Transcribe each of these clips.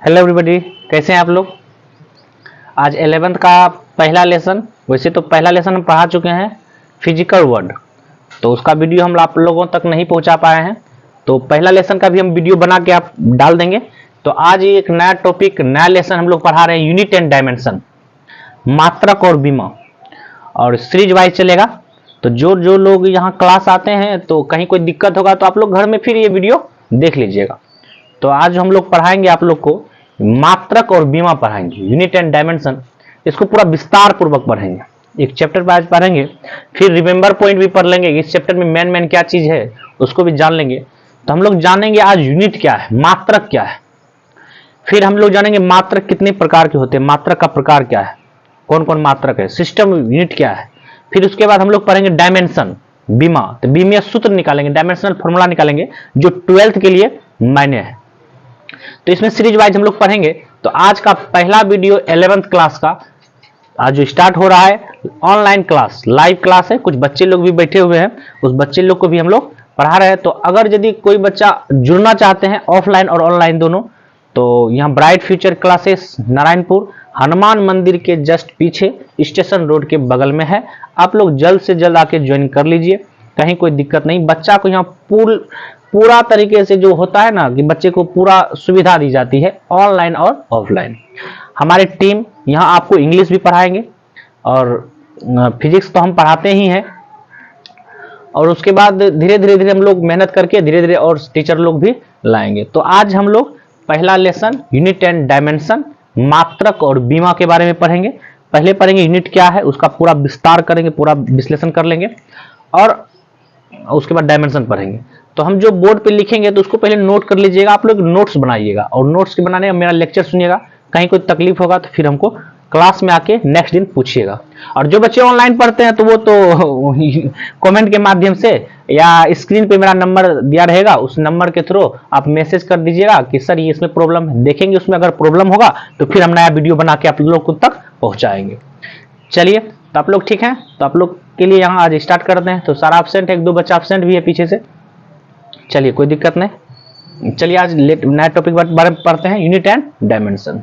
Hello everybody, कैसे हैं आप लोग। आज 11th का पहला लेसन, वैसे तो पहला लेसन हम पढ़ा चुके हैं फिजिकल वर्ड, तो उसका वीडियो हम आप लोगों तक नहीं पहुंचा पाए हैं। तो पहला लेसन का भी हम वीडियो बना के आप डाल देंगे। तो आज एक नया टॉपिक, नया लेसन हम लोग पढ़ा रहे हैं, यूनिट एंड डायमेंशन, मात्रक और बीमा, और सीरीज वाइज चलेगा। तो जो जो लोग यहाँ क्लास आते हैं तो कहीं कोई दिक्कत होगा तो आप लोग घर में फिर ये वीडियो देख लीजिएगा। तो आज हम लोग पढ़ाएंगे आप लोग को मात्रक और बीमा पढ़ाएंगे, यूनिट एंड डायमेंशन। इसको पूरा विस्तार पूर्वक पढ़ेंगे, एक चैप्टर वाइज पढ़ेंगे, फिर रिमेंबर पॉइंट भी पढ़ लेंगे। इस चैप्टर में मेन क्या चीज है उसको भी जान लेंगे। तो हम लोग जानेंगे आज यूनिट क्या है, मात्रक क्या है, फिर हम लोग जानेंगे मात्रक कितने प्रकार के होते हैं, मात्रक का प्रकार क्या है, कौन कौन मात्रक है, सिस्टम यूनिट क्या है। फिर उसके बाद हम लोग पढ़ेंगे डायमेंशन, बीमा। तो बीमा सूत्र निकालेंगे, डायमेंशनल फॉर्मूला निकालेंगे जो 12th के लिए मायने है। तो इसमें सीरीज वाइज हम लोग पढ़ेंगे। तो आज का पहला वीडियो 11th क्लास का आज जो स्टार्ट हो रहा है, ऑनलाइन क्लास, लाइव क्लास है। कुछ बच्चे लोग भी बैठे हुए हैं, उस बच्चे लोग को भी हम लोग पढ़ा रहे हैं। तो अगर यदि कोई बच्चा जुड़ना चाहते हैं ऑफलाइन और ऑनलाइन दोनों, तो यहाँ bright future classes Narayanpur Hanuman मंदिर के जस्ट पीछे स्टेशन रोड के बगल में है। आप लोग जल्द से जल्द आके ज्वाइन कर लीजिए, कहीं कोई दिक्कत नहीं। बच्चा को यहाँ पूरा तरीके से जो होता है ना कि बच्चे को पूरा सुविधा दी जाती है, ऑनलाइन और ऑफलाइन। हमारी टीम यहाँ आपको इंग्लिश भी पढ़ाएंगे और फिजिक्स तो हम पढ़ाते ही हैं, और उसके बाद धीरे धीरे हम लोग मेहनत करके धीरे धीरे और टीचर लोग भी लाएंगे। तो आज हम लोग पहला लेसन यूनिट एंड डायमेंशन, मात्रक और बीमा के बारे में पढ़ेंगे। पहले पढ़ेंगे यूनिट क्या है, उसका पूरा विस्तार करेंगे, पूरा विश्लेषण कर लेंगे, और उसके बाद डायमेंशन पढ़ेंगे। तो हम जो बोर्ड पे लिखेंगे तो उसको पहले नोट कर लीजिएगा, आप लोग नोट्स बनाइएगा, और नोट्स के बनाने में मेरा लेक्चर सुनिएगा। कहीं कोई तकलीफ होगा तो फिर हमको क्लास में आके नेक्स्ट दिन पूछिएगा। और जो बच्चे ऑनलाइन पढ़ते हैं तो वो तो कमेंट के माध्यम से या स्क्रीन पे मेरा नंबर दिया रहेगा, उस नंबर के थ्रू आप मैसेज कर दीजिएगा कि सर ये इसमें प्रॉब्लम है, देखेंगे उसमें अगर प्रॉब्लम होगा तो फिर हम नया वीडियो बना के आप लोग तक पहुंचाएंगे। चलिए, तो आप लोग ठीक हैं, तो आप लोग के लिए यहाँ आज स्टार्ट करते हैं। तो सारा एब्सेंट है, एक दो बच्चा एब्सेंट भी है पीछे से, चलिए कोई दिक्कत नहीं। चलिए आज नया टॉपिक बारे में पढ़ते हैं, यूनिट एंड डायमेंशन।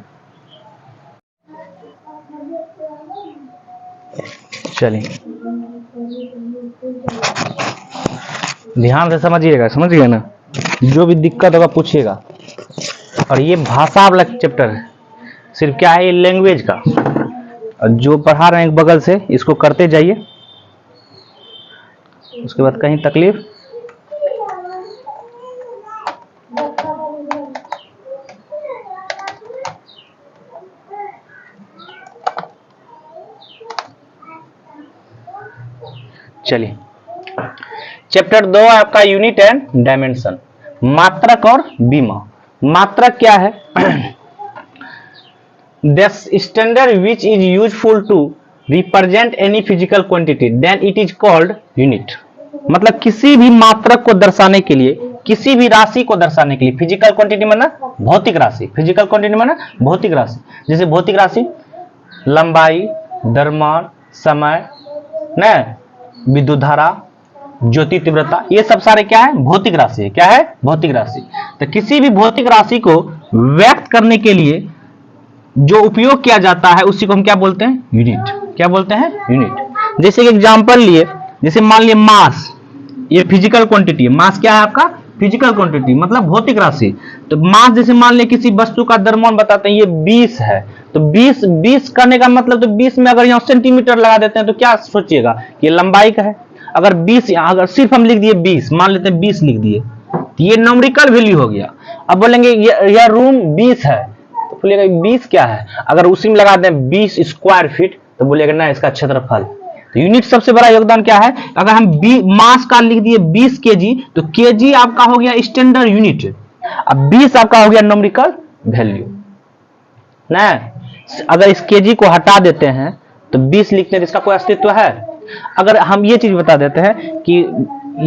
चलिए ध्यान से समझिएगा, समझिए ना, जो भी दिक्कत होगा पूछिएगा। और ये भाषा वाला चैप्टर है, सिर्फ क्या है ये लैंग्वेज का, और जो पढ़ा रहे हैं एक बगल से इसको करते जाइए, उसके बाद कहीं तकलीफ। चलिए, चैप्टर 2 आपका यूनिट एंड डायमेंशन, मात्रक और बीमा। मात्रक क्या है? The standard which is useful to represent any physical quantity then it is called unit. मतलब किसी भी मात्रक को दर्शाने के लिए, किसी भी राशि को दर्शाने के लिए, फिजिकल क्वांटिटी माना भौतिक राशि, फिजिकल क्वांटिटी माना भौतिक राशि। जैसे भौतिक राशि लंबाई, द्रव्यमान, समय, न विद्युत धारा, ज्योति तीव्रता, ये सब सारे क्या है? भौतिक राशि है। क्या है? भौतिक राशि। तो किसी भी भौतिक राशि को व्यक्त करने के लिए जो उपयोग किया जाता है उसी को हम क्या बोलते हैं? यूनिट। क्या बोलते हैं? यूनिट। जैसे एग्जांपल लिए, जैसे मान लिए मास, ये फिजिकल क्वांटिटी है। मास क्या है आपका? फिजिकल क्वांटिटी, मतलब भौतिक राशि। तो मास जैसे मान लिए किसी वस्तु का द्रव्यमान बताते हैं, ये 20 है, तो 20 करने का मतलब, तो 20 में अगर यहाँ सेंटीमीटर लगा देते हैं तो क्या सोचिएगा? ये लंबाई का है। अगर 20, अगर सिर्फ हम लिख दिए 20, मान लेते हैं 20 लिख दिए, तो ये न्यूमेरिकल वैल्यू हो गया। अब बोलेंगे यह रूम 20 है, तो बोलेगा 20 क्या है? अगर उसी में लगा दें 20 स्क्वायर फीट, तो बोलेगा ना इसका क्षेत्रफल। तो यूनिट सबसे बड़ा योगदान क्या है? अगर हम मास का लिख दिए 20 केजी, तो केजी आपका हो गया स्टैंडर्ड यूनिट, अब 20 आपका हो गया न्यूमेरिकल वैल्यू ना। अगर इस केजी को हटा देते हैं तो 20 लिखते हैं, इसका कोई अस्तित्व है? अगर हम ये चीज बता देते हैं कि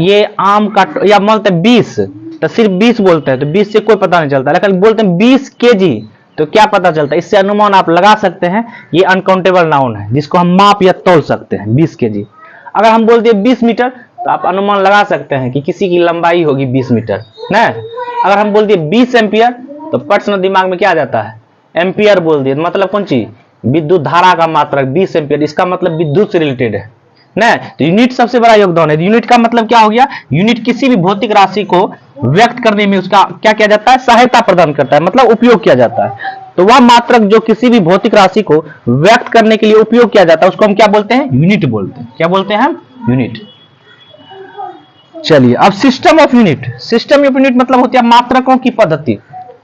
ये आम का, या बोलते हैं 20, तो सिर्फ 20 बोलते हैं तो 20 से कोई पता नहीं चलता, लेकिन बोलते हैं 20 केजी तो क्या पता चलता है? इससे अनुमान आप लगा सकते हैं ये अनकाउंटेबल नाउन है जिसको हम माप या तौल सकते हैं। 20 केजी। अगर हम बोलते हैं 20 मीटर, तो आप अनुमान लगा सकते हैं कि किसी की लंबाई होगी 20 मीटर ना। अगर हम बोलते हैं 20 एम्पियर, तो पट से दिमाग में क्या आ जाता है, एम्पियर बोल दिए, मतलब कौन चीज, विद्युत धारा का मात्रक 20 एम्पियर, इसका मतलब विद्युत से रिलेटेड है ना। तो यूनिट सबसे बड़ा योगदान है। यूनिट का मतलब क्या हो गया, यूनिट किसी भी भौतिक राशि को व्यक्त करने में उसका क्या किया जाता है, सहायता प्रदान करता है, मतलब उपयोग किया जाता है। तो वह मात्रक जो किसी भी भौतिक राशि को व्यक्त करने के लिए उपयोग किया जाता है उसको हम क्या बोलते हैं, यूनिट बोलते हैं। क्या बोलते हैं हम, यूनिट। चलिए अब system of unit. System of unit मतलब होती है मात्रकों की पद्धति।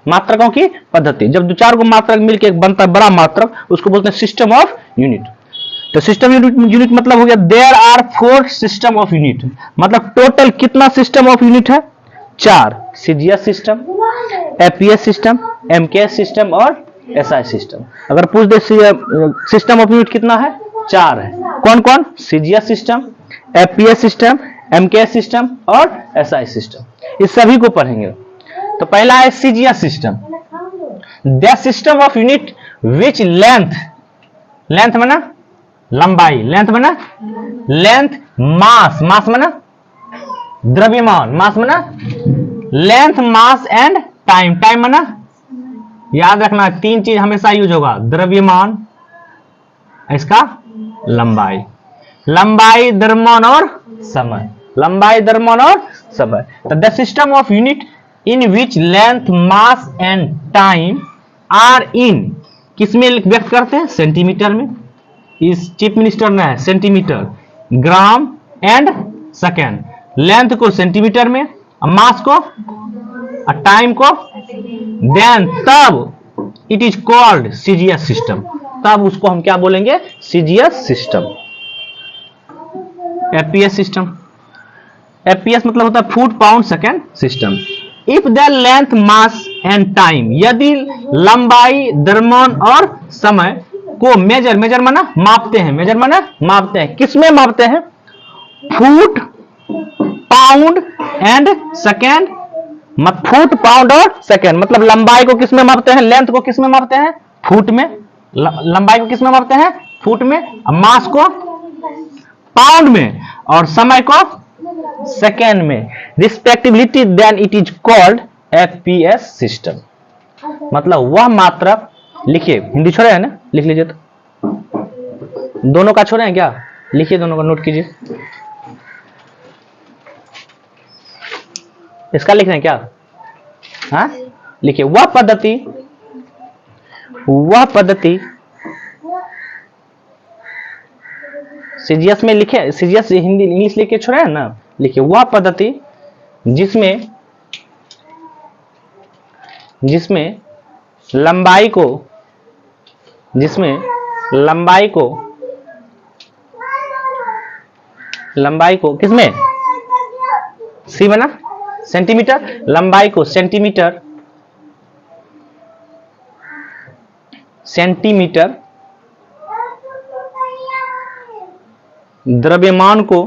मात्रकों की पद्धति, जब दो चार को मात्रक मिलकर एक बनता है बड़ा मात्रक, उसको बोलते हैं सिस्टम ऑफ यूनिट। तो सिस्टम यूनिट मतलब हो गया there are 4 system of unit, मतलब टोटल कितना सिस्टम ऑफ यूनिट है, 4। CGS system, FPS system, MKS system और एसआई सिस्टम। अगर पूछ दे सिस्टम ऑफ यूनिट कितना है, 4 है। कौन कौन, CGS system, FPS system, MKS system और एसआई सिस्टम। इस सभी को पढ़ेंगे। तो पहला है CGS system, the system of unit which length, length में ना लंबाई, लेंथ में ना लेंथ, मास, मास में ना द्रव्यमान, मास में ना length, mass and time, time में ना, याद रखना 3 चीज हमेशा यूज होगा, द्रव्यमान, इसका लंबाई, लंबाई, द्रव्यमान और समय, लंबाई, द्रव्यमान और समय। तो the system of unit in which length, mass and time are in, किसमें व्यक्त करते हैं, सेंटीमीटर में, इस चीफ मिनिस्टर ने है centimetre, gram and second, length को सेंटीमीटर में, मास को और टाइम को, देन तब it is called CGS system, तब उसको हम क्या बोलेंगे, CGS system. FPS system, APS मतलब होता है foot pound second system. If the length, mass and time, यदि लंबाई, द्रव्यमान और समय को मेजर, मेजर माना मापते हैं, मेजर माना मापते हैं, किसमें मापते हैं, foot, pound and second, foot, pound और सेकेंड, मतलब लंबाई को किसमें मापते हैं, लेंथ को किसमें मापते हैं, फुट में, लंबाई को किसमें मापते हैं, फुट में, मास को पाउंड में और समय को सेकेंड में, respectively, then it is called FPS system. मतलब वह मात्रक, लिखिए हिंदी छोड़े है ना, लिख लीजिए, तो दोनों का छोड़े हैं क्या, लिखिए दोनों का, नोट कीजिए, इसका लिख रहे हैं क्या, हाँ लिखिए, वह पद्धति, वह पद्धति, सीजीएस में लिखे, सीजीएस हिंदी इंग्लिश लिख के छोड़े हैं ना, लिखिए वह पद्धति जिसमें, जिसमें लंबाई को, जिसमें लंबाई को, लंबाई को किसमें, सी में ना सेंटीमीटर, लंबाई को सेंटीमीटर, सेंटीमीटर, द्रव्यमान को,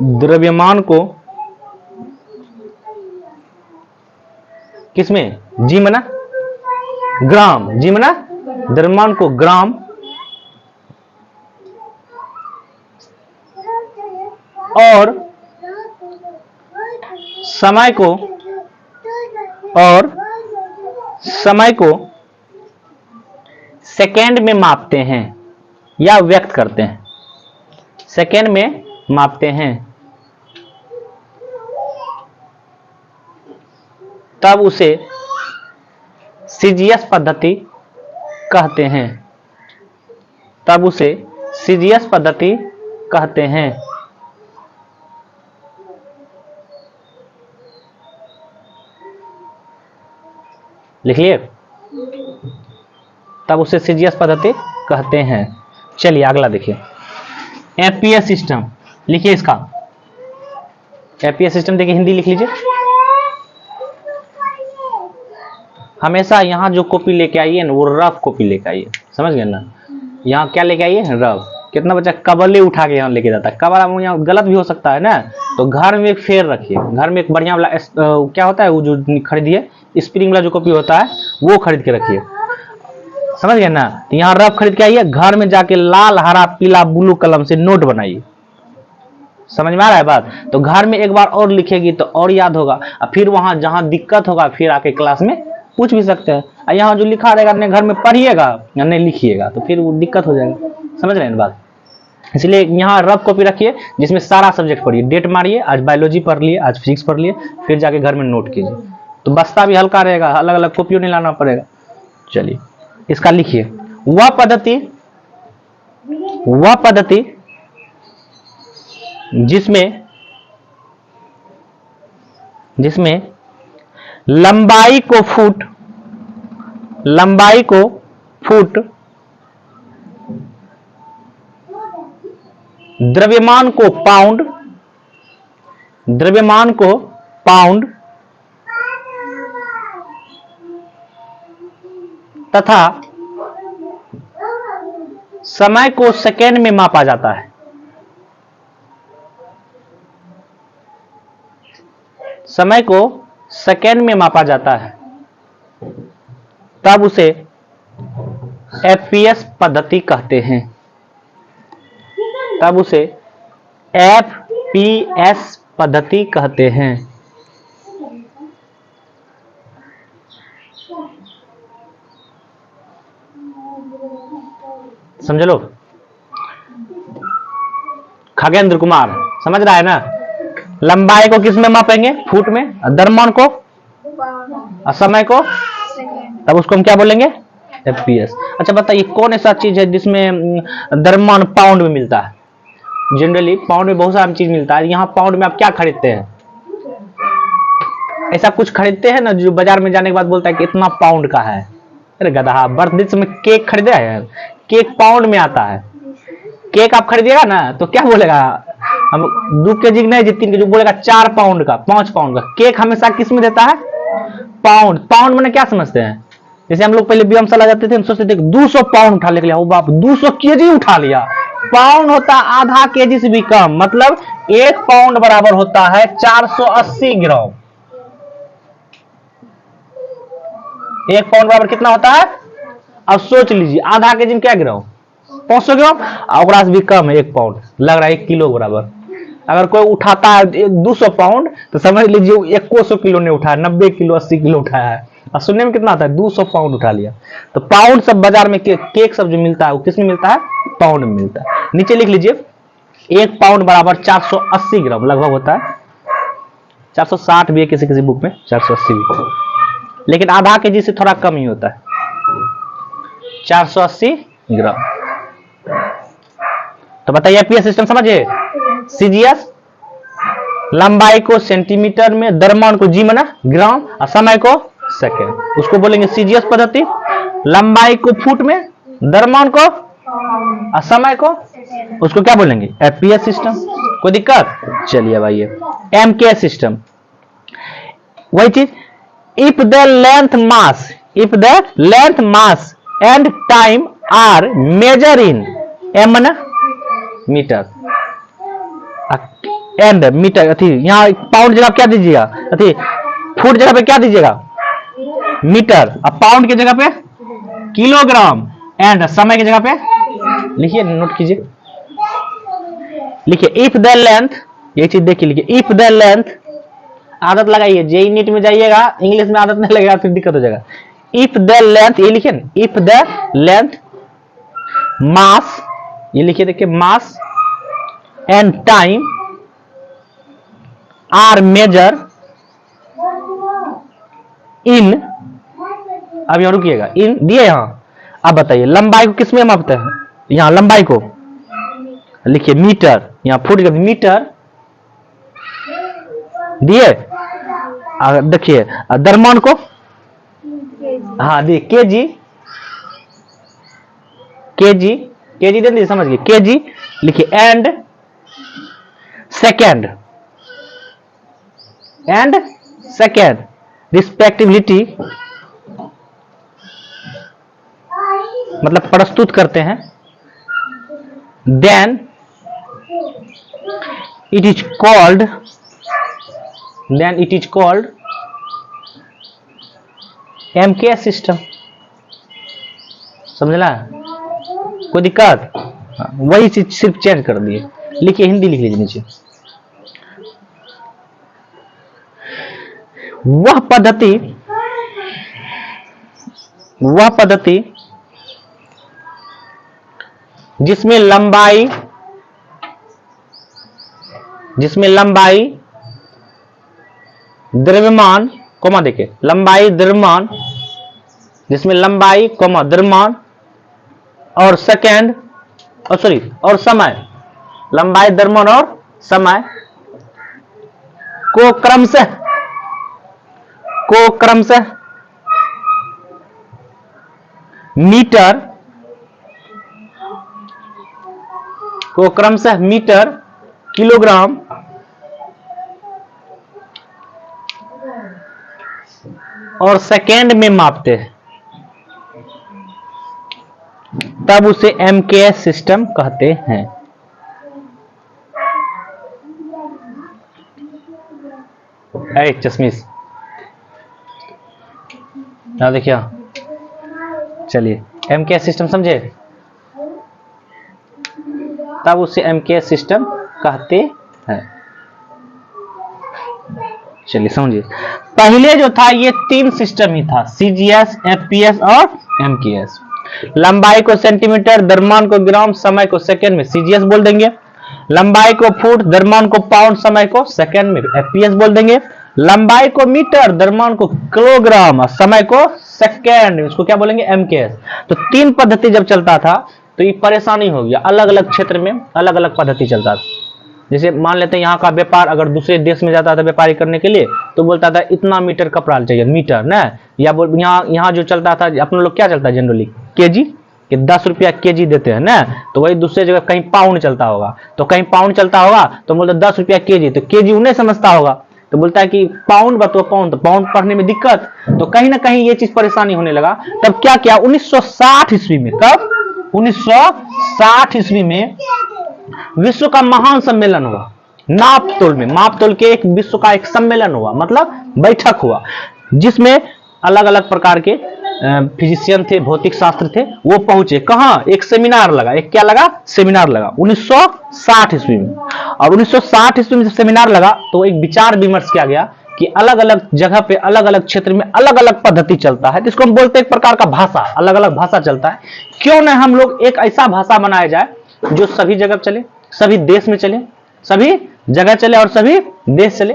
द्रव्यमान को किसमें, जी में ना ग्राम, जी में ना द्रव्यमान को ग्राम और समय को, और समय को सेकेंड में मापते हैं या व्यक्त करते हैं, सेकेंड में मापते हैं, तब उसे सीजीएस पद्धति कहते हैं, तब उसे सीजीएस पद्धति कहते हैं। लिख लिए, तब उसे सीजीएस पद्धति कहते हैं। चलिए अगला देखिए, एपीएस सिस्टम, लिखिए इसका, एपीएस सिस्टम देखिए हिंदी लिख लीजिए। हमेशा यहाँ जो कॉपी लेके आइए ना वो रफ कॉपी लेके आइए, समझ गए ना, यहाँ क्या लेके आइए, रफ। कितना बच्चा कबले उठा के यहाँ लेके जाता है, कबल यहाँ गलत भी हो सकता है ना, तो घर में एक फेर रखिए, घर में एक बढ़िया वाला क्या होता है वो जो खरीदिए, स्प्रिंग वाला जो कॉपी होता है वो खरीद के रखिए, समझ गए ना। तो यहाँ रफ खरीद के आइए, घर में जाके लाल, हरा, पीला, ब्लू कलम से नोट बनाइए, समझ में आ रहा है बात। तो घर में एक बार और लिखेगी तो और याद होगा, और फिर वहां जहां दिक्कत होगा फिर आके क्लास में पूछ भी सकते हैं। यहाँ जो लिखा रहेगा अपने घर में पढ़िएगा या नहीं लिखिएगा तो फिर वो दिक्कत हो जाएगा। समझ रहे हैं बात? इसलिए यहाँ रफ कॉपी रखिए जिसमें सारा सब्जेक्ट पढ़िए, डेट मारिए, आज बायोलॉजी पढ़ लिए, आज फिजिक्स पढ़ लिए, फिर जाके घर में नोट कीजिए, तो बस्ता भी हल्का रहेगा, अलग अलग कॉपियों नहीं लाना पड़ेगा। चलिए इसका लिखिए, वह पद्धति जिसमें लंबाई को फुट, द्रव्यमान को पाउंड तथा समय को सेकेंड में मापा जाता है। समय को सेकेंड में मापा जाता है तब उसे एफपीएस पद्धति कहते हैं। तब उसे एफपीएस पद्धति कहते हैं। समझ लो। खगेंद्र कुमार समझ रहा है ना? लंबाई को किस में मापेंगे? फुट में। द्रव्यमान को और समय को, तब उसको हम क्या बोलेंगे? एफपीएस। अच्छा बताइए कौन ऐसा चीज है जिसमें द्रव्यमान पाउंड में मिलता है? जनरली पाउंड में बहुत सारा चीज मिलता है। यहाँ पाउंड में आप क्या खरीदते हैं? ऐसा कुछ खरीदते हैं ना जो बाजार में जाने के बाद बोलता है कि इतना पाउंड का है। अरे गधा, बर्थडे समय केक खरीदे हैं, केक पाउंड में आता है। केक आप खरीदिएगा ना तो क्या बोलेगा? हम 2 kg नहीं जी 3 kg, बोलेगा 4 पाउंड का, 5 पाउंड का। केक हमेशा किस में देता है? पाउंड। पाउंड मैंने क्या समझते हैं? जैसे हम लोग पहले व्यायामशाला जाते थे, हम सोचते थे 200 पाउंड उठा ले लिया, ओ बाप 200 kg उठा लिया। पाउंड होता आधा केजी से भी कम, मतलब 1 पाउंड बराबर होता है 480 ग्राम। 1 पाउंड बराबर कितना होता है? अब सोच लीजिए आधा केजी में क्या ग्राम? 500 ग्राम। और भी कम है 1 पाउंड, लग रहा है 1 किलो बराबर। अगर कोई उठाता है 200 पाउंड तो समझ लीजिए 100 किलो ने उठाया, 90 किलो 80 किलो उठाया है। और सुनने में कितना आता है? 200 पाउंड उठा लिया। तो पाउंड सब बाजार में केक सब जो मिलता है वो किस में मिलता है? पाउंड में मिलता है। नीचे लिख लीजिए 1 पाउंड बराबर 480 ग्राम लगभग होता है। 460 भी है किसी किसी बुक में, 480 भी, लेकिन आधा केजी से थोड़ा कम ही होता है, 480 ग्राम। तो बताइए एफपीएस सिस्टम समझिए। सीजीएस लंबाई को सेंटीमीटर में, द्रव्यमान को जी मना ग्राम और समय को सेकेंड, उसको बोलेंगे सीजीएस पद्धति। लंबाई को फुट में, द्रव्यमान को और समय को, उसको क्या बोलेंगे? FPS system. कोई दिक्कत? चलिए भाई एमकेएस सिस्टम वही चीज। If the length mass and time are measure in M ना मीटर एंड मीटर, अथी यहाँ पाउंड जगह क्या दीजिएगा? अथी फुट जगह पे क्या दीजिएगा? मीटर। अब पाउंड की जगह पे किलोग्राम, एंड समय की जगह पे लिखिए, नोट कीजिए, लिखिए इफ द लेंथ, ये चीज देखिए, लिखिए इफ द लेंथ, आदत लगाइए, जेई नीट में जाइएगा इंग्लिश में आदत नहीं लगेगा फिर दिक्कत हो जाएगा। इफ द लेंथ, ये लिखिए ना, इफ द लेंथ मास, ये लिखिए देखिए mass and time are measure in, अब यहां रुकिएगा, इन दिए यहां। अब बताइए लंबाई को किसमें मापते हैं? यहां लंबाई को लिखिए मीटर, यहां फुट का मीटर दिए। देखिए द्रव्यमान को, हाँ दिए केजी, केजी केजी दे दीजिए, समझ गए केजी। लिखिए एंड सेकेंड रिस्पेक्टिविटी, मतलब प्रस्तुत करते हैं। Then it is called MKS system. समझला? कोई दिक्कत? वही चीज सिर्फ चेंज कर दिए। लिखिए हिंदी लिख लीजिए नीचे। वह पद्धति वह पद्धति जिसमें लंबाई द्रव्यमान कोमा देखिए लंबाई द्रव्यमान, जिसमें लंबाई कोमा द्रव्यमान और सेकेंड और समय, लंबाई द्रव्यमान और समय को क्रमशः मीटर, किलोग्राम और सेकेंड में मापते हैं, तब उसे एमकेएस सिस्टम कहते हैं। चश्मिश ना देखिए, चलिए एमकेएस सिस्टम समझे, तब उसे एमकेएस सिस्टम कहते हैं। चलिए समझिए, पहले जो था ये 3 सिस्टम ही था, सीजीएस, एफपीएस और एमकेएस। लंबाई को सेंटीमीटर, द्रव्यमान को ग्राम, समय को सेकंड में सीजीएस बोल देंगे। लंबाई को फुट, द्रव्यमान को पाउंड, समय को सेकंड में एफपीएस बोल देंगे। लंबाई को मीटर, द्रव्यमान को किलोग्राम और समय को सेकंड, इसको क्या बोलेंगे एमकेएस। तो 3 पद्धति जब चलता था तो ये परेशानी हो गया, अलग अलग क्षेत्र में अलग अलग पद्धति चलता था। जैसे मान लेते हैं यहाँ का व्यापार अगर दूसरे देश में जाता था व्यापारी करने के लिए, तो बोलता था इतना मीटर कपड़ा चाहिए, मीटर ना, या यहाँ जो चलता था अपने लोग क्या चलता है जनरली केजी, कि 10 रुपया केजी देते हैं ना, तो वही दूसरे जगह कहीं पाउंड चलता होगा, तो कहीं पाउंड चलता होगा तो बोलते 10 रुपया केजी, तो केजी उन्हें समझता होगा, तो बोलता है कि पाउंड बतो पाउंड, तो पाउंड पढ़ने में दिक्कत, तो कहीं ना कहीं ये चीज परेशानी होने लगा। तब क्या किया 1960 ईस्वी में, कब 1960 ईस्वी में विश्व का महान सम्मेलन हुआ, नापतोल में, मापतोल के एक विश्व का एक सम्मेलन हुआ, मतलब बैठक हुआ, जिसमें अलग अलग प्रकार के फिजिशियन थे, भौतिक शास्त्र थे, वो पहुंचे। कहां? एक सेमिनार लगा, एक क्या लगा? सेमिनार लगा 1960 ईस्वी में। और 1960 ईस्वी में जब सेमिनार लगा तो एक विचार विमर्श किया गया कि अलग अलग जगह पे अलग अलग क्षेत्र में अलग अलग पद्धति चलता है, जिसको हम बोलते हैं एक प्रकार का भाषा, अलग अलग भाषा चलता है। क्यों न हम लोग एक ऐसा भाषा बनाया जाए जो सभी जगह चले, सभी देश में चले, सभी जगह चले और सभी देश चले।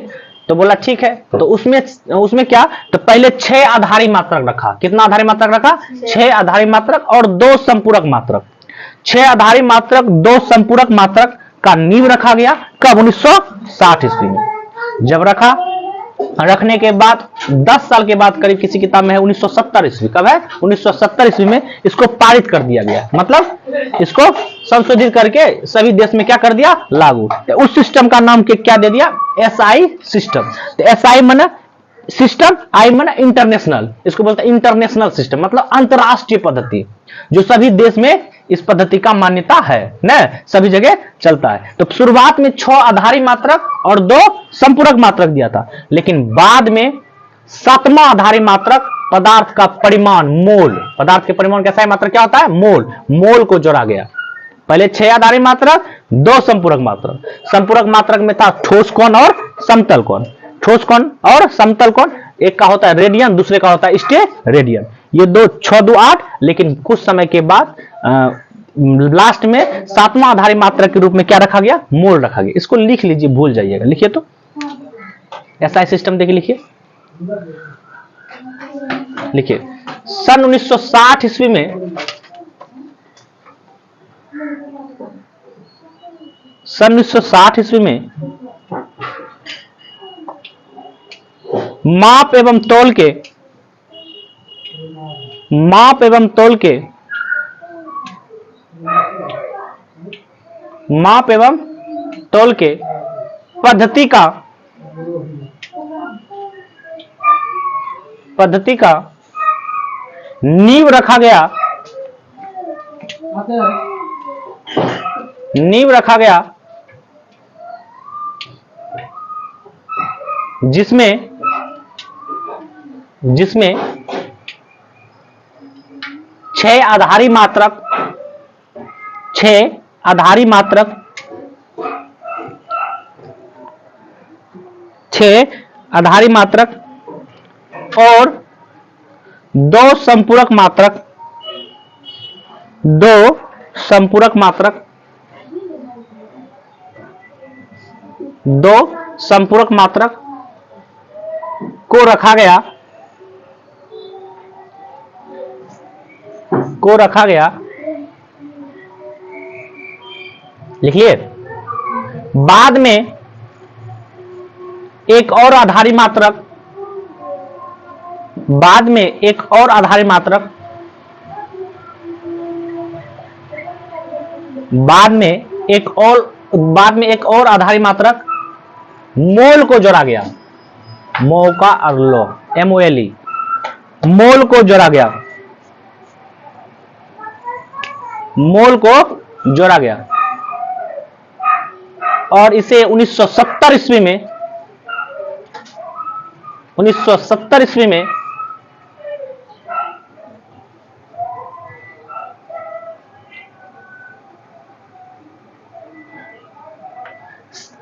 तो बोला ठीक है, तो उसमें क्या, तो पहले 6 आधारी मात्रक रखा। कितना आधारी मात्रक रखा? 6 आधारी मात्रक और 2 संपूरक मात्रक। 6 आधारी मात्रक, 2 संपूरक मात्रक का नींव रखा गया। कब? 1960 ईस्वी में। जब रखने के बाद 10 साल के बाद, करीब किसी किताब में है 1970 ईस्वी, कब है? 1970 ईस्वी में इसको पारित कर दिया गया, मतलब इसको संशोधित करके सभी देश में क्या कर दिया? लागू। तो उस सिस्टम का नाम क्या दे दिया? SI system. तो एसआई माने सिस्टम, आई माने इंटरनेशनल, इसको बोलते हैं इंटरनेशनल सिस्टम, मतलब अंतरराष्ट्रीय पद्धति, जो सभी देश में इस पद्धति का मान्यता है ना, सभी जगह चलता है। तो शुरुआत में 6 आधारी मात्रक और 2 संपूरक मात्रक दिया था, लेकिन बाद में 7वां आधारी मात्रक, पदार्थ का परिमाण, मोल, पदार्थ के परिमाण कैसा है मात्रक क्या होता है? मोल, मोल को जोड़ा गया। पहले 6 आधारी मात्रक, 2 संपूरक मात्रक। संपूरक मात्रक में था ठोस कोण और समतल कोण। ठोस कोण और समतल कोण, एक का होता है रेडियन, दूसरे का होता है स्टेरेडियन। ये 2 6 2 8, लेकिन कुछ समय के बाद लास्ट में 7वां आधारी मात्रक के रूप में क्या रखा गया? मोल रखा गया। इसको लिख लीजिए, भूल जाइएगा, लिखिए तो एसआई सिस्टम देखिए, लिखिए लिखिए। सन 1960 ईस्वी में, सन 1960 ईस्वी में माप एवं तौल के पद्धति का नींव रखा गया, जिसमें 6 आधारी मात्रक, 6 आधारी मात्रक, 6 आधारी मात्रक और दो संपूरक मात्रक, दो संपूरक मात्रक, दो संपूरक मात्रक को रखा गया, लिखिए। बाद में एक और आधारी मात्रक, बाद में एक और आधारी मात्रक, बाद में एक और आधारी मात्रक मोल को जोड़ा गया। मो का अर्लो, MOLE, मोल को जोड़ा गया, मोल को जोड़ा गया। और इसे 1970 ईस्वी में 1970 ईस्वी में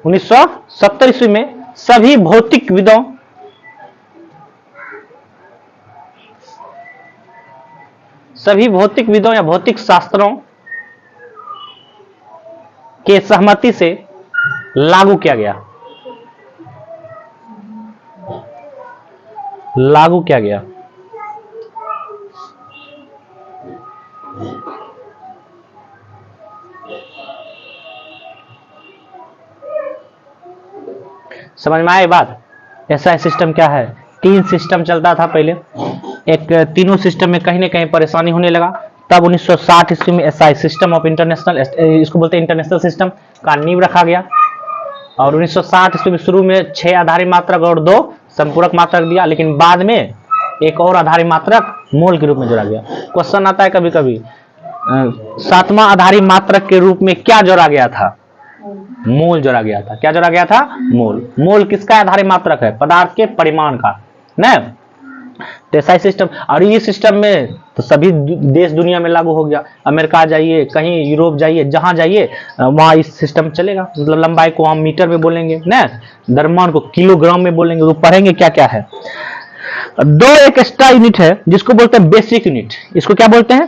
1970 ईस्वी में सभी भौतिकविदों या भौतिक शास्त्रों के सहमति से लागू किया गया। समझ में आए बात? एसआई सिस्टम क्या है? 3 सिस्टम चलता था पहले, एक तीनों सिस्टम में कहीं ना कहीं परेशानी होने लगा। तब 1960 ईस्वी में एसआई सिस्टम ऑफ इंटरनेशनल, इसको बोलते हैं इंटरनेशनल सिस्टम, का नींव रखा गया। और 1960 ईस्वी में शुरू में 6 आधारी मात्रक और 2 संपूरक मात्रक दिया, लेकिन बाद में एक और आधारी मात्रक मोल के रूप में जोड़ा गया। क्वेश्चन आता है कभी कभी, 7वां आधारी मात्रक के रूप में क्या जोड़ा गया था? मोल जोड़ा गया था। क्या जोड़ा गया था? मोल। मोल किसका आधारी मात्रक है? पदार्थ के परिमाण का, ना? तो ऐसा सिस्टम, और ये सिस्टम में तो सभी देश दुनिया में लागू हो गया। अमेरिका जाइए, कहीं यूरोप जाइए, जहां जाइए वहां इस सिस्टम चलेगा। मतलब लंबाई को हम मीटर में बोलेंगे, ना? द्रव्यमान को किलोग्राम में बोलेंगे। तो पढ़ेंगे क्या क्या है। 2 एक एक्स्ट्रा यूनिट है जिसको बोलते हैं बेसिक यूनिट। इसको क्या बोलते हैं?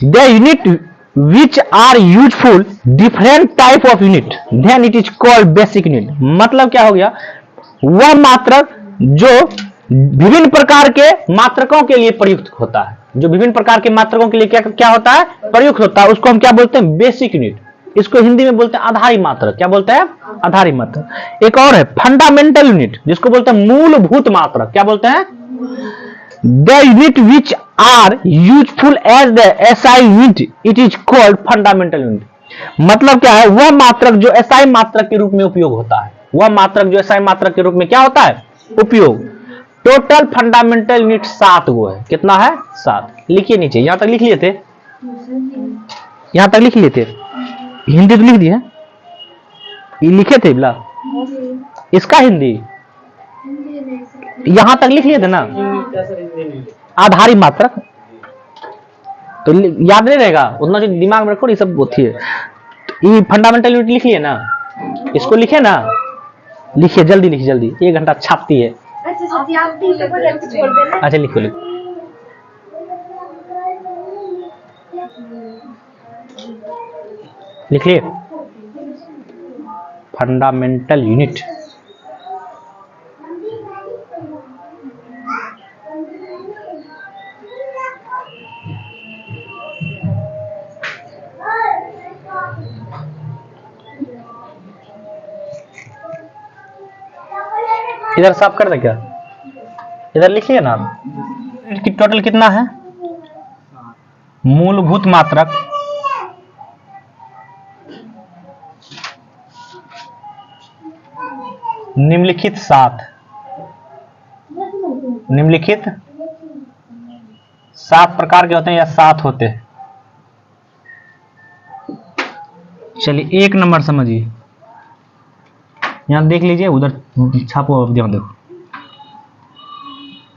The unit which are useful different type of unit, then it is called basic unit. मतलब क्या हो गया? वह मात्रक जो विभिन्न प्रकार के मात्रकों के लिए प्रयुक्त होता है, जो विभिन्न प्रकार के मात्रकों के लिए क्या होता है? प्रयुक्त होता है, उसको हम क्या बोलते हैं? Basic unit. इसको हिंदी में बोलते हैं आधारी मात्रक। क्या बोलते हैं? आधारी मात्रक। एक और है फंडामेंटल यूनिट, जिसको बोलते हैं मूलभूत मात्रक। क्या बोलते हैं? The unit which are useful as the SI unit, it is called fundamental unit. मतलब क्या है? वह मात्रक जो एसआई मात्रक के रूप में उपयोग होता है, वह मात्रक जो एसआई मात्रक के रूप में क्या होता है? उपयोग। टोटल फंडामेंटल यूनिट 7 गो है। कितना है? 7। लिखिए नीचे, यहां तक लिख लिए थे, यहां तक लिख लिए थे। हिंदी तो लिख दी है, ये लिखे थे बिला, इसका हिंदी यहां तक लिख लिए थे ना? आधारी मात्रक तो याद नहीं रहेगा उतना, जो दिमाग में रखो, ये सब होती है। तो ये फंडामेंटल यूनिट लिख लिए ना? इसको लिखे ना? लिखिए जल्दी, लिखिए जल्दी, 1 घंटा छापती है। अच्छा लिखो, लिखो। लिखिए फंडामेंटल यूनिट। इधर साफ कर दे क्या? इधर लिखिए ना। टोटल कितना है? मूलभूत मात्रक, निम्नलिखित 7, निम्नलिखित 7 प्रकार के होते हैं या 7 होते हैं। चलिए 1 नंबर समझिए, यहां देख लीजिए, उधर छापो, ध्यान देखो।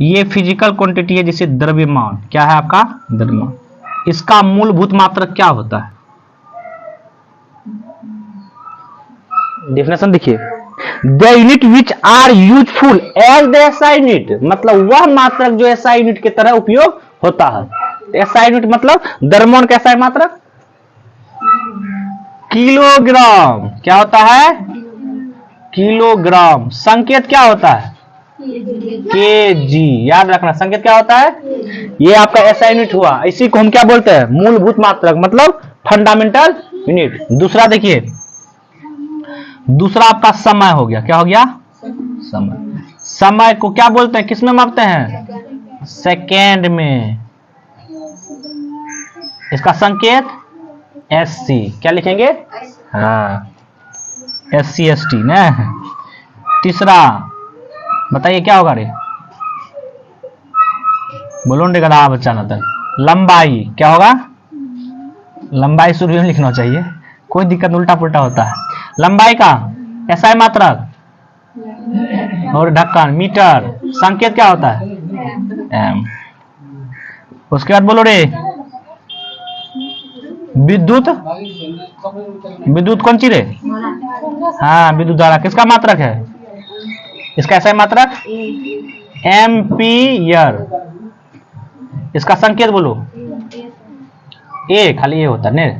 ये फिजिकल क्वांटिटी है, जिसे द्रव्यमान। क्या है आपका? द्रव्यमान। इसका मूलभूत मात्रक क्या होता है? डेफिनेशन देखिए, the unit which are useful as the SI unit, मतलब वह मात्रक जो एसआई यूनिट की तरह उपयोग होता है। एसआई यूनिट मतलब द्रव्यमान का एसआई मात्रक किलोग्राम, क्या होता है? किलोग्राम। संकेत क्या होता है? केजी। याद रखना संकेत क्या होता है? ये आपका एसआई यूनिट हुआ। इसी को हम क्या बोलते हैं? मूलभूत मात्रक, मतलब फंडामेंटल यूनिट। दूसरा देखिए, दूसरा आपका समय हो गया। क्या हो गया? समय। समय को क्या बोलते हैं? किस में मापते हैं? सेकेंड में। इसका संकेत एससी। क्या लिखेंगे? हाँ, एससी एसटी ना। तीसरा बताइए क्या होगा रे? बोलो ने गधा बच्चा ना। लंबाई क्या होगा? लंबाई शुरू में लिखना चाहिए, कोई दिक्कत उल्टा पुल्टा होता है। लंबाई का एसआई मात्रक और ढक्कन मीटर। संकेत क्या होता है? एम। उसके बाद बोलो रे, विद्युत। विद्युत कौन सी रे? हाँ, विद्युत धारा किसका मात्रक है? इसका एसआई मात्रक एम्पीयर। इसका संकेत बोलो। ए, खाली ए होता है।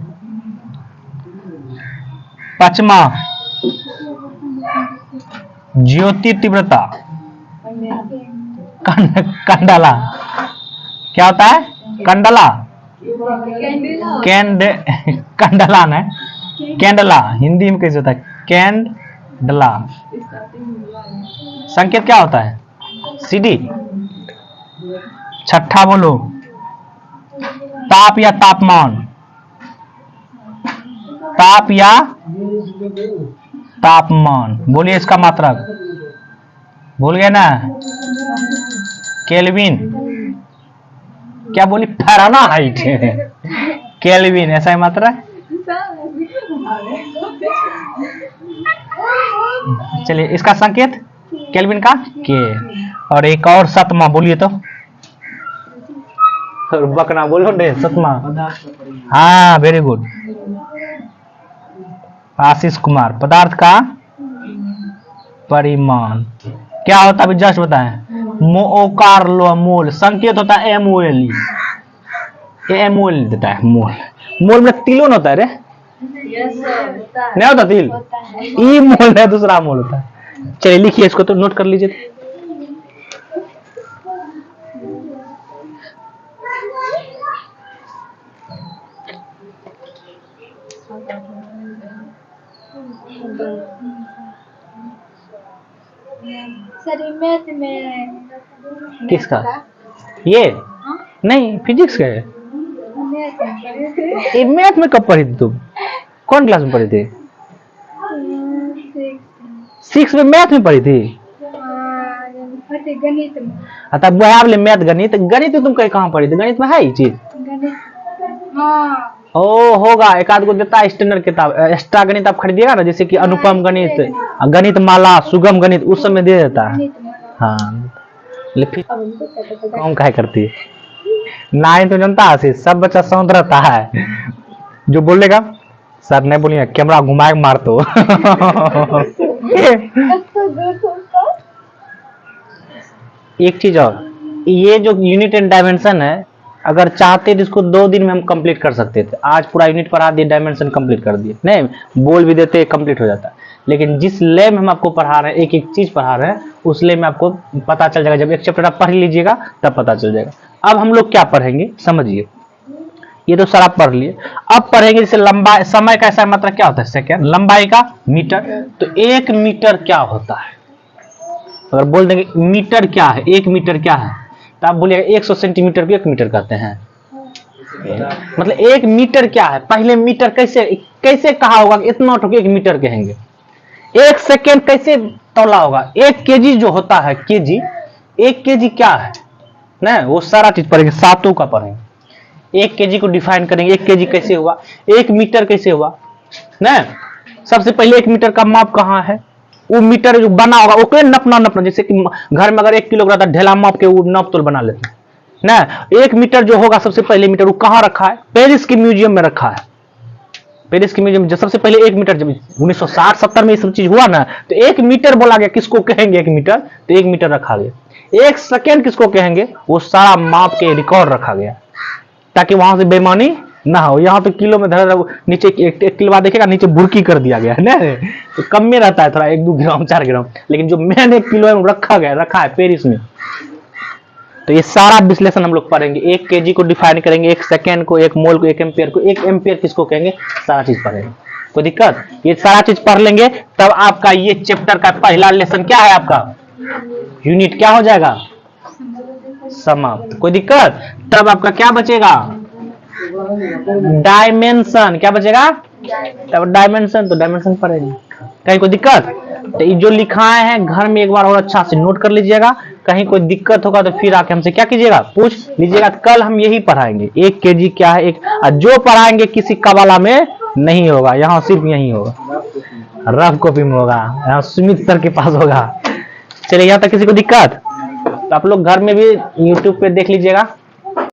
पांचवा ज्योति तीव्रता कंडला। क्या होता है? कंडला। कंडला ना, कैंडला हिंदी में कैसे होता है? कैंडला। संकेत क्या होता है? सीडी। छठा बोलो, ताप या तापमान। ताप या तापमान, बोलिए इसका मात्रक। भूल गए ना? केल्विन। क्या बोली? फ़ारेनहाइट। केल्विन ऐसा ही मात्रक। चलिए इसका संकेत केल्विन का के। और एक और सतमा बोलिए तो, बकना बोलो ने। सतमा, हाँ वेरी गुड, आशीष कुमार। पदार्थ का परिमाण क्या होता है? अभी जस्ट बताएं। मोल। संकेत होता है एमओएल। एमओएल देता है मोल। मोल में तिलोन होता है रे? नहीं होता तिल? ई मोल है, दूसरा मोल होता है। चलिए लिखिए इसको, तो नोट कर लीजिए। किसका? ये नहीं, फिजिक्स का है। ये मैथ में कब पढ़ी थी तुम? कौन क्लास में पढ़ी थी? 6 में मैथ में पढ़ी थी? तब वह मैथ गणित। गणित में तुम कहाँ पढ़ी थी? गणित में है ये चीज? ओ होगा, एक आध को देता है स्टैंडर्ड किताब। एक्स्ट्रा गणित आप खरीदिएगा ना, जैसे कि अनुपम गणित, गणित माला, सुगम गणित, उस समय दे देता है। हाँ, लेकिन कौन क्या करती है? 9 जनता है, सब बच्चा शांत रहता है। जो बोलेगा सर नहीं बोलिए, कैमरा घुमाए मार तो। एक चीज और, ये जो यूनिट एंड डायमेंशन है, अगर चाहते तो इसको 2 दिन में हम कंप्लीट कर सकते थे। आज पूरा यूनिट पढ़ा दिए, डायमेंशन कंप्लीट कर दिए, नहीं बोल भी देते कंप्लीट हो जाता। लेकिन जिस ले में हम आपको पढ़ा रहे हैं, एक एक चीज पढ़ा रहे हैं, उस ले में आपको पता चल जाएगा। जब एक चैप्टर आप पढ़ लीजिएगा तब पता चल जाएगा। अब हम लोग क्या पढ़ेंगे समझिए। ये तो सर आप पढ़ लिए। अब पढ़ेंगे जैसे लंबाई। समय का ऐसा मात्रा क्या होता है? सेकेंड। लंबाई का मीटर। तो 1 मीटर क्या होता है? अगर बोल देंगे मीटर क्या है, 1 मीटर क्या है, तो आप बोलिएगा 100 सेंटीमीटर को 1 मीटर कहते हैं। मतलब 1 मीटर क्या है? पहले मीटर कैसे कहा होगा कि इतना उठो 1 मीटर कहेंगे। 1 सेकेंड कैसे तोला होगा? 1 केजी जो होता है, केजी, 1 केजी क्या है ना, वो सारा चीज पढ़ेंगे, सातों का पढ़ेंगे। 1 केजी को डिफाइन करेंगे। 1 केजी कैसे हुआ? 1 मीटर कैसे हुआ ना? सबसे पहले 1 मीटर का माप कहाँ है? वो मीटर जो बना होगा वो नपना, जैसे कि घर में अगर 1 किलो का ढेला माप के वो नप तोल बना लेते हैं ना। 1 मीटर जो होगा सबसे पहले मीटर, वो कहाँ रखा है? पेरिस के म्यूजियम में रखा है पेरिस के म्यूजियम, जो सबसे पहले 1 मीटर, जब 1960-70 में ये सब चीज हुआ ना, तो 1 मीटर बोला गया। किसको कहेंगे 1 मीटर? तो 1 मीटर रखा गया। 1 सेकेंड किसको कहेंगे? वो सारा माप के रिकॉर्ड रखा गया, ताकि वहां से बेईमानी ना हो। यहाँ तो किलो में धरा, नीचे 1 किलो बाद देखेगा नीचे बुर्की कर दिया गया है ना, तो कम में रहता है थोड़ा, 1-2 ग्राम 4 ग्राम, लेकिन जो मेन 1 किलो में रखा है पेरिस में। तो ये सारा विश्लेषण हम लोग पढ़ेंगे। 1 केजी को डिफाइन करेंगे, 1 सेकेंड को, 1 मोल को, 1 एम्पियर को, 1 एम्पियर किसको कहेंगे, सारा चीज पढ़ेंगे। कोई दिक्कत? ये सारा चीज पढ़ लेंगे तब आपका ये चैप्टर का पहला लेसन क्या है, आपका यूनिट क्या हो जाएगा, समाप्त। कोई दिक्कत? तब आपका क्या बचेगा, डायमेंशन। क्या बचेगा? तब डायमेंशन, तो डायमेंशन पढ़ेंगे। कहीं कोई दिक्कत? तो ये जो लिखा है घर में एक बार और अच्छा से नोट कर लीजिएगा। कहीं कोई दिक्कत होगा तो फिर आके हमसे क्या कीजिएगा, पूछ लीजिएगा। कल हम यही पढ़ाएंगे, 1 केजी क्या है, जो पढ़ाएंगे किसी कवाला में नहीं होगा, यहाँ सिर्फ यही होगा, रफ कॉपी में होगा, यहाँ सुमित सर के पास होगा। चलिए, यहाँ तक किसी को दिक्कत? तो आप लोग घर में भी YouTube पे देख लीजिएगा।